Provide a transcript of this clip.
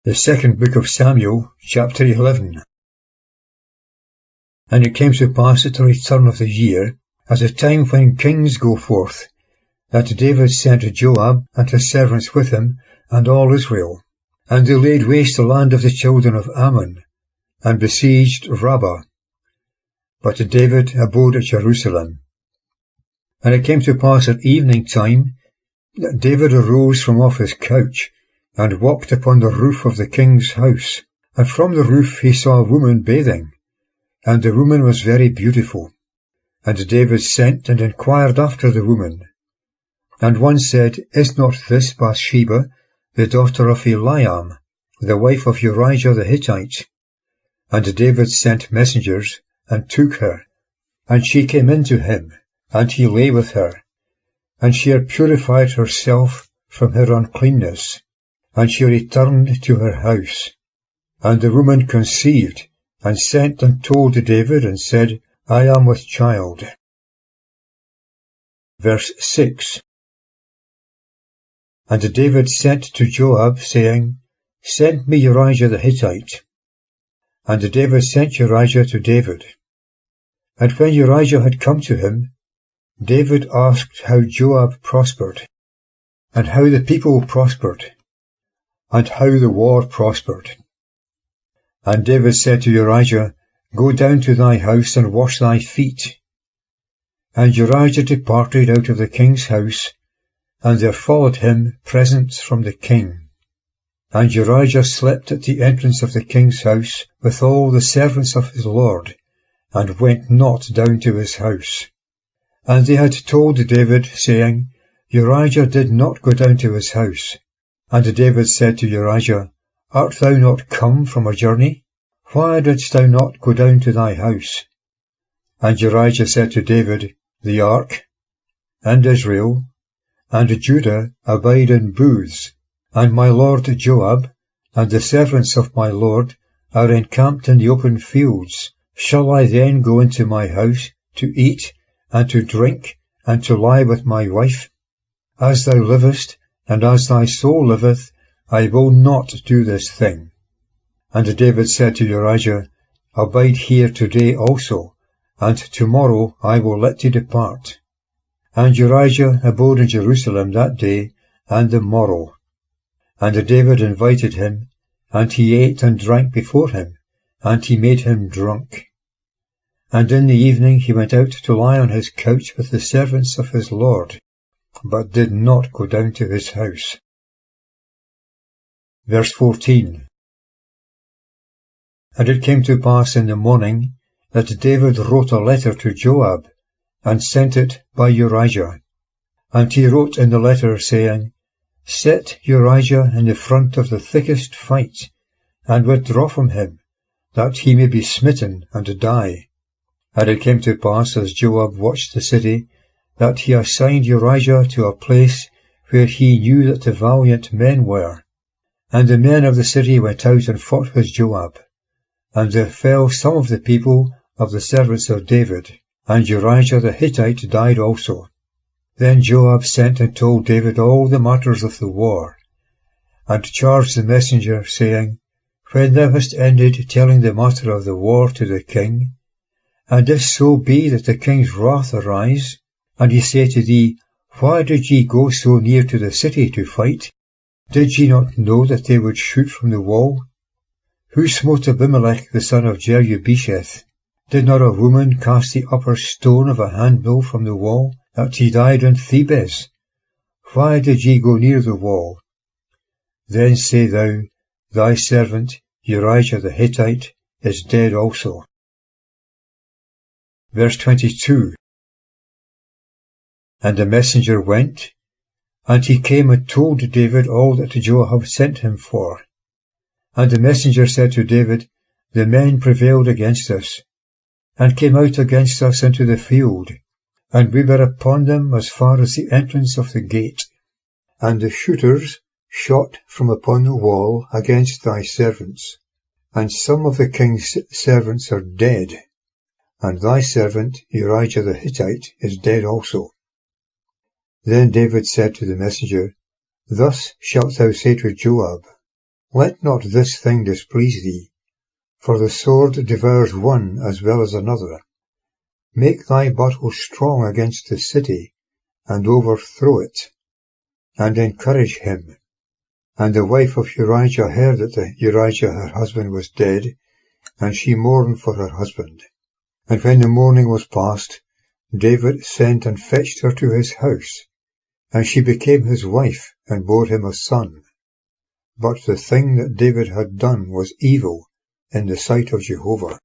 The second book of Samuel, chapter 11. And it came to pass at the return of the year, at the time when kings go forth, that David sent Joab and his servants with him, and all Israel. And they laid waste the land of the children of Ammon, and besieged Rabbah. But David abode at Jerusalem. And it came to pass at evening time, that David arose from off his couch, and walked upon the roof of the king's house. And from the roof he saw a woman bathing, and the woman was very beautiful. And David sent and inquired after the woman. And one said, Is not this Bathsheba, the daughter of Eliam, the wife of Urijah the Hittite? And David sent messengers, and took her. And she came in to him, and he lay with her. And she had purified herself from her uncleanness. And she returned to her house. And the woman conceived, and sent and told David, and said, I am with child. Verse 6. And David sent to Joab, saying, Send me Urijah the Hittite. And David sent Urijah to David. And when Urijah had come to him, David asked how Joab prospered, and how the people prospered, and how the war prospered. And David said to Urijah, Go down to thy house and wash thy feet. And Urijah departed out of the king's house, and there followed him presents from the king. And Urijah slept at the entrance of the king's house with all the servants of his lord, and went not down to his house. And they had told David, saying, Urijah did not go down to his house. And David said to Urijah, Art thou not come from a journey? Why didst thou not go down to thy house? And Urijah said to David, The ark, and Israel, and Judah abide in booths, and my lord Joab, and the servants of my lord, are encamped in the open fields. Shall I then go into my house, to eat, and to drink, and to lie with my wife? As thou livest, and as thy soul liveth, I will not do this thing. And David said to Urijah, Abide here today also, and tomorrow I will let thee depart. And Urijah abode in Jerusalem that day and the morrow. And David invited him, and he ate and drank before him, and he made him drunk. And in the evening he went out to lie on his couch with the servants of his lord, but did not go down to his house. Verse 14. And it came to pass in the morning that David wrote a letter to Joab, and sent it by Urijah. And he wrote in the letter, saying, Set Urijah in the front of the thickest fight, and withdraw from him, that he may be smitten and die. And it came to pass, as Joab watched the city, that he assigned Urijah to a place where he knew that the valiant men were. And the men of the city went out and fought with Joab. And there fell some of the people of the servants of David, and Urijah the Hittite died also. Then Joab sent and told David all the matters of the war, and charged the messenger, saying, When thou hast ended telling the matter of the war to the king, and if so be that the king's wrath arise, and he say to thee, Why did ye go so near to the city to fight? Did ye not know that they would shoot from the wall? Who smote Abimelech the son of Jerubbesheth? Did not a woman cast the upper stone of a handmill from the wall, that he died in Thebez? Why did ye go near the wall? Then say thou, Thy servant Urijah the Hittite is dead also. Verse 22. And the messenger went, and he came and told David all that Joab sent him for. And the messenger said to David, The men prevailed against us, and came out against us into the field, and we were upon them as far as the entrance of the gate. And the shooters shot from upon the wall against thy servants, and some of the king's servants are dead, and thy servant Urijah the Hittite is dead also. Then David said to the messenger, Thus shalt thou say to Joab, Let not this thing displease thee, for the sword devours one as well as another. Make thy battle strong against the city, and overthrow it, and encourage him. And the wife of Urijah heard that Urijah her husband was dead, and she mourned for her husband. And when the mourning was past, David sent and fetched her to his house, and she became his wife, and bore him a son. But the thing that David had done was evil in the sight of Jehovah.